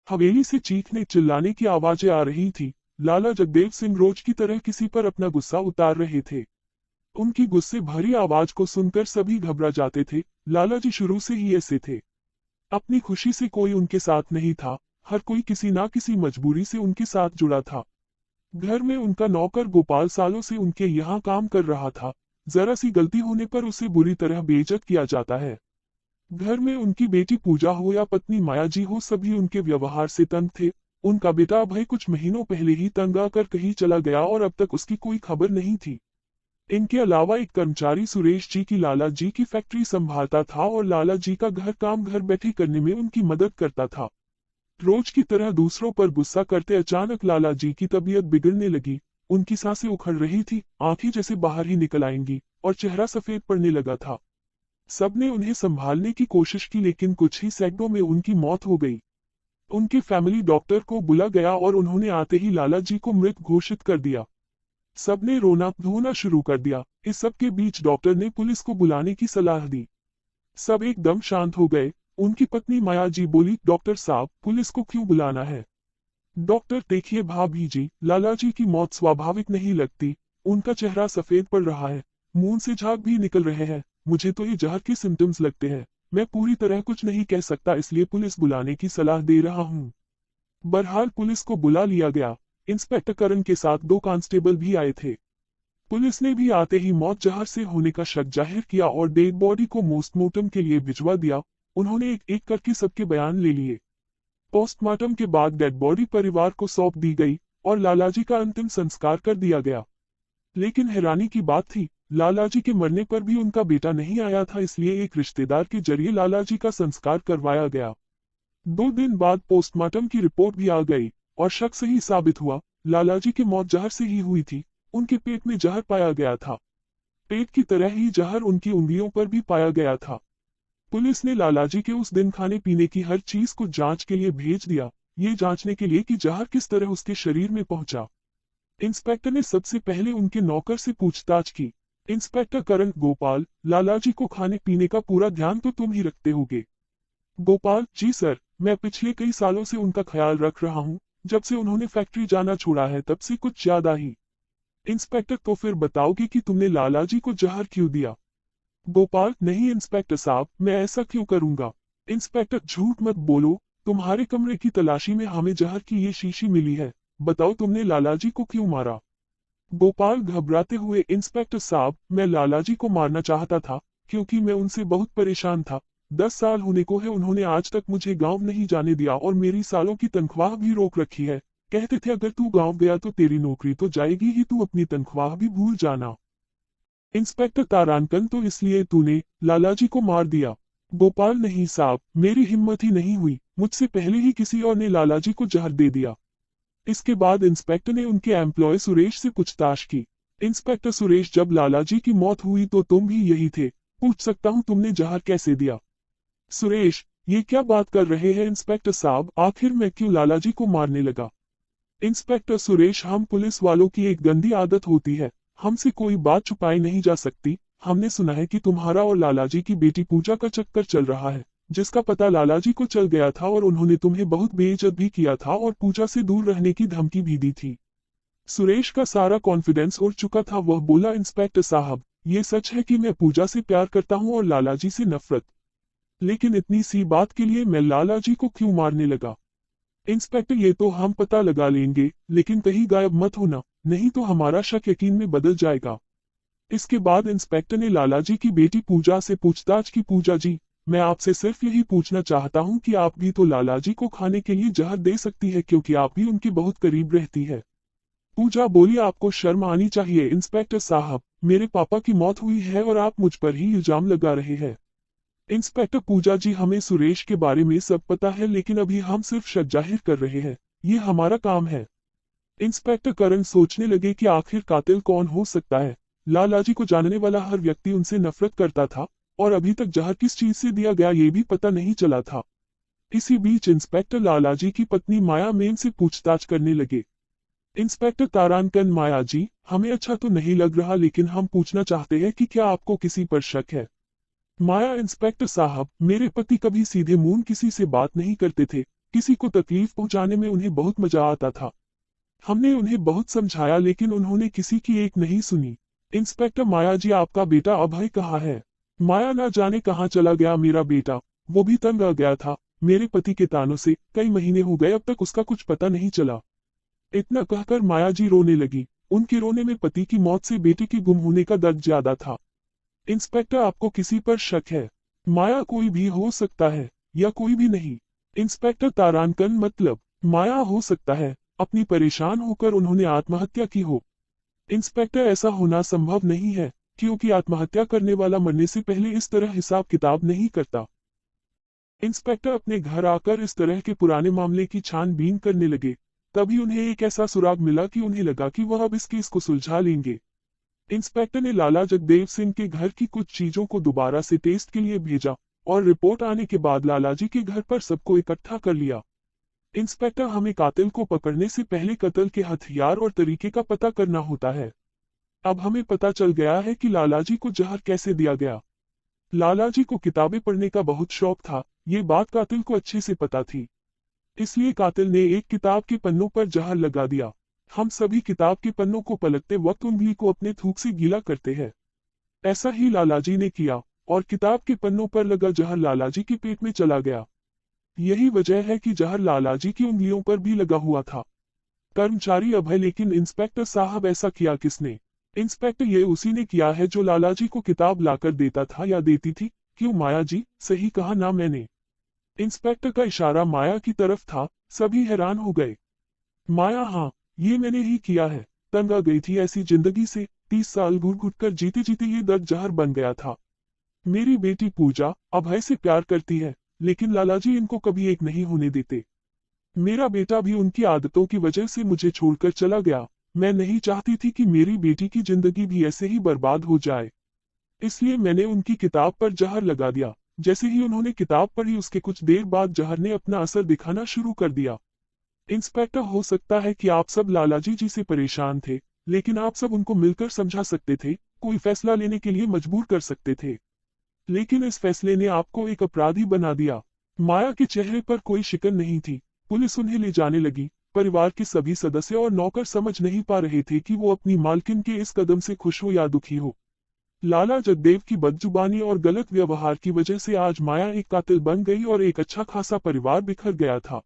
हवेली से चीखने चिल्लाने की आवाजें आ रही थी। लाला जगदेव सिंह रोज की तरह किसी पर अपना गुस्सा उतार रहे थे। उनकी गुस्से भरी आवाज को सुनकर सभी घबरा जाते थे। लाला जी शुरू से ही ऐसे थे। अपनी खुशी से कोई उनके साथ नहीं था। हर कोई किसी ना किसी मजबूरी से उनके साथ जुड़ा था। घर में उनका नौकर गोपाल सालों से उनके यहाँ काम कर रहा था। जरा सी गलती होने पर उसे बुरी तरह बेइज्जत किया जाता है। घर में उनकी बेटी पूजा हो या पत्नी माया जी हो, सभी उनके व्यवहार से तंग थे। उनका बेटा अभय कुछ महीनों पहले ही तंग आकर कहीं चला गया और अब तक उसकी कोई खबर नहीं थी। इनके अलावा एक कर्मचारी सुरेश जी की लाला जी की फैक्ट्री संभालता था और लाला जी का घर काम घर बैठे करने में उनकी मदद करता था। रोज की तरह दूसरों पर गुस्सा करते अचानक लाला जी की तबीयत बिगड़ने लगी। उनकी सांसें उखड़ रही थी, आंखें जैसे बाहर ही निकल आएंगी, और चेहरा सफेद पड़ने लगा था। सबने उन्हें संभालने की कोशिश की, लेकिन कुछ ही सेकंडों में उनकी मौत हो गई। उनके फैमिली डॉक्टर को बुला गया और उन्होंने आते ही लाला जी को मृत घोषित कर दिया। सबने रोना धोना शुरू कर दिया। इस सब के बीच डॉक्टर ने पुलिस को बुलाने की सलाह दी। सब एकदम शांत हो गए। उनकी पत्नी माया जी बोली, डॉक्टर साहब, पुलिस को क्यों बुलाना है? डॉक्टर, देखिए भाभी जी, लाला जी की मौत स्वाभाविक नहीं लगती। उनका चेहरा सफेद पड़ रहा है, मुंह से झाग भी निकल रहे हैं। मुझे तो ये जहर के सिम्टम्स लगते हैं। मैं पूरी तरह कुछ नहीं कह सकता, इसलिए पुलिस बुलाने की सलाह दे रहा हूँ। बहरहाल पुलिस को बुला लिया गया। इंस्पेक्टर करण के साथ 2 कांस्टेबल भी आए थे। पुलिस ने भी आते ही मौत जहर से होने का शक जाहिर किया और डेड बॉडी को पोस्टमार्टम के लिए भिजवा दिया। उन्होंने एक एक करके सबके बयान ले लिए। पोस्टमार्टम के बाद डेड बॉडी परिवार को सौंप दी गई और लालाजी का अंतिम संस्कार कर दिया गया। लेकिन हैरानी की बात थी, लालाजी के मरने पर भी उनका बेटा नहीं आया था, इसलिए एक रिश्तेदार के जरिए लालाजी का संस्कार करवाया गया। 2 दिन बाद पोस्टमार्टम की रिपोर्ट भी आ गई और शक सही साबित हुआ। लालाजी की मौत जहर से ही हुई थी। उनके पेट में जहर पाया गया था। पेट की तरह ही जहर उनकी उंगलियों पर भी पाया गया था। पुलिस ने लालाजी के उस दिन खाने पीने की हर चीज को जांच के लिए भेज दिया, ये जांचने के लिए कि जहर किस तरह उसके शरीर में पहुंचा। इंस्पेक्टर ने सबसे पहले उनके नौकर से पूछताछ की। इंस्पेक्टर करण, गोपाल, लालाजी को खाने पीने का पूरा ध्यान तो तुम ही रखते होगे? गोपाल, जी सर, मैं पिछले कई सालों से उनका ख्याल रख रहा हूँ। जब से उन्होंने फैक्ट्री जाना छोड़ा है तब से कुछ ज्यादा ही। इंस्पेक्टर, तो फिर बताओगे कि तुमने लालाजी को जहर क्यों दिया? गोपाल, नहीं इंस्पेक्टर साहब, मैं ऐसा क्यों करूंगा? इंस्पेक्टर, झूठ मत बोलो, तुम्हारे कमरे की तलाशी में हमें जहर की ये शीशी मिली है। बताओ तुमने लालाजी को क्यों मारा? गोपाल घबराते हुए, इंस्पेक्टर साहब, मैं लालाजी को मारना चाहता था क्योंकि मैं उनसे बहुत परेशान था। 10 साल होने को है, उन्होंने आज तक मुझे गांव नहीं जाने दिया और मेरी सालों की तनख्वाह भी रोक रखी है। कहते थे अगर तू गांव गया तो तेरी नौकरी तो जाएगी ही, तू अपनी तनख्वाह भी भूल जाना। इंस्पेक्टर तारानकन, तो इसलिए तूने लालाजी को मार दिया? गोपाल, नहीं साहब, मेरी हिम्मत ही नहीं हुई। मुझसे पहले ही किसी और ने लालाजी को जहर दे दिया। इसके बाद इंस्पेक्टर ने उनके एम्प्लॉय सुरेश से पूछताछ की। इंस्पेक्टर, सुरेश, जब लालाजी की मौत हुई तो तुम भी यही थे। पूछ सकता हूँ तुमने जहर कैसे दिया? सुरेश, ये क्या बात कर रहे हैं इंस्पेक्टर साहब, आखिर मैं क्यों लालाजी को मारने लगा? इंस्पेक्टर सुरेश, हम पुलिस वालों की एक गंदी आदत होती है, हमसे कोई बात छुपाई नहीं जा सकती। हमने सुना है कि तुम्हारा और लालाजी की बेटी पूजा का चक्कर चल रहा है, जिसका पता लालाजी को चल गया था और उन्होंने तुम्हें बहुत बेइज्जत भी किया था और पूजा से दूर रहने की धमकी भी दी थी। सुरेश का सारा कॉन्फिडेंस उड़ चुका था। वह बोला, इंस्पेक्टर साहब, ये सच है कि मैं पूजा से प्यार करता हूँ और लालाजी से नफरत। लेकिन इतनी सी बात के लिए मैं लालाजी को क्यों मारने लगा? इंस्पेक्टर, ये तो हम पता लगा लेंगे, लेकिन कहीं गायब मत होना, नहीं तो हमारा शक यकीन में बदल जाएगा। इसके बाद इंस्पेक्टर ने लालाजी की बेटी पूजा से पूछताछ की। पूजा जी, मैं आपसे सिर्फ यही पूछना चाहता हूँ कि आप भी तो लालाजी को खाने के लिए जहर दे सकती है, क्योंकि आप भी उनके बहुत करीब रहती है। पूजा बोली, आपको शर्म आनी चाहिए इंस्पेक्टर साहब, मेरे पापा की मौत हुई है और आप मुझ पर ही इल्जाम लगा रहे हैं। इंस्पेक्टर, पूजा जी, हमें सुरेश के बारे में सब पता है, लेकिन अभी हम सिर्फ शक जाहिर कर रहे हैं, ये हमारा काम है। इंस्पेक्टर करण सोचने लगे कि आखिर कातिल कौन हो सकता है। लालाजी को जानने वाला हर व्यक्ति उनसे नफरत करता था और अभी तक जहर किस चीज से दिया गया ये भी पता नहीं चला था। इसी बीच इंस्पेक्टर लालाजी की पत्नी माया मेम से पूछताछ करने लगे। इंस्पेक्टर तारानकन, माया जी, हमें अच्छा तो नहीं लग रहा, लेकिन हम पूछना चाहते हैं कि क्या आपको किसी पर शक है? माया, इंस्पेक्टर साहब, मेरे पति कभी सीधे मुंह किसी से बात नहीं करते थे। किसी को तकलीफ पहुंचाने में उन्हें बहुत मजा आता था। हमने उन्हें बहुत समझाया लेकिन उन्होंने किसी की एक नहीं सुनी। इंस्पेक्टर माया जी, आपका बेटा अभय कहाँ है? माया, ना जाने कहाँ चला गया मेरा बेटा, वो भी तंग आ गया था मेरे पति के तानों से, कई महीने हो गए अब तक उसका कुछ पता नहीं चला। इतना कहकर माया जी रोने लगी। उनके रोने में पति की मौत से बेटे के गुम होने का दर्द ज्यादा था। इंस्पेक्टर, आपको किसी पर शक है? माया, कोई भी हो सकता है या कोई भी नहीं। इंस्पेक्टर तारांकन, मतलब माया हो सकता है अपनी परेशान होकर उन्होंने आत्महत्या की हो। इंस्पेक्टर, ऐसा होना संभव नहीं है क्योंकि आत्महत्या करने वाला मरने से पहले इस तरह हिसाब किताब नहीं करता। इंस्पेक्टर अपने घर आकर इस तरह के पुराने मामले की छानबीन करने लगे। तभी उन्हें एक ऐसा सुराग मिला कि उन्हें लगा कि वह अब इस केस को सुलझा लेंगे। इंस्पेक्टर ने लाला जगदेव सिंह के घर की कुछ चीजों को दोबारा से टेस्ट के लिए भेजा और रिपोर्ट आने के बाद लालाजी के घर पर सबको इकट्ठा कर लिया। इंस्पेक्टर, हमें कातिल को पकड़ने से पहले कत्ल के हथियार और तरीके का पता करना होता है। अब हमें पता चल गया है कि लालाजी को जहर कैसे दिया गया। लालाजी को किताबें पढ़ने का बहुत शौक था, ये बात कातिल को अच्छे से पता थी। इसलिए कातिल ने एक किताब के पन्नों पर जहर लगा दिया। हम सभी किताब के पन्नों को पलटते वक्त उंगली को अपने थूक से गीला करते हैं। ऐसा ही लालाजी ने किया और किताब के पन्नों पर लगा जहर लालाजी के पेट में चला गया। यही वजह है कि जहर लालाजी की उंगलियों पर भी लगा हुआ था। कर्मचारी अभय, लेकिन इंस्पेक्टर साहब ऐसा किया किसने? इंस्पेक्टर, ये उसी ने किया है जो लालाजी को किताब लाकर देता था या देती थी। क्यों माया जी, सही कहा ना मैंने? इंस्पेक्टर का इशारा माया की तरफ था। सभी हैरान हो गए। माया, हाँ, ये मैंने ही किया है। तंग आ गई थी ऐसी जिंदगी से, 30 साल घुट घुट कर जीते जीते ये दर्द जहर बन गया था। मेरी बेटी पूजा अभय से प्यार करती है, लेकिन लालाजी इनको कभी एक नहीं होने देते। मेरा बेटा भी उनकी आदतों की वजह से मुझे छोड़कर चला गया। मैं नहीं चाहती थी कि मेरी बेटी की जिंदगी भी ऐसे ही बर्बाद हो जाए, इसलिए मैंने उनकी किताब पर जहर लगा दिया। जैसे ही उन्होंने किताब पढ़ी उसके कुछ देर बाद जहर ने अपना असर दिखाना शुरू कर दिया। इंस्पेक्टर, हो सकता है कि आप सब लालाजी जी से परेशान थे, लेकिन आप सब उनको मिलकर समझा सकते थे, कोई फैसला लेने के लिए मजबूर कर सकते थे। लेकिन इस फैसले ने आपको एक अपराधी बना दिया। माया के चेहरे पर कोई शिकन नहीं थी। पुलिस उन्हें ले जाने लगी। परिवार के सभी सदस्य और नौकर समझ नहीं पा रहे थे कि वो अपनी मालकिन के इस कदम से खुश हो या दुखी हो। लाला जगदेव की बदजुबानी और गलत व्यवहार की वजह से आज माया एक कातिल बन गई और एक अच्छा खासा परिवार बिखर गया था।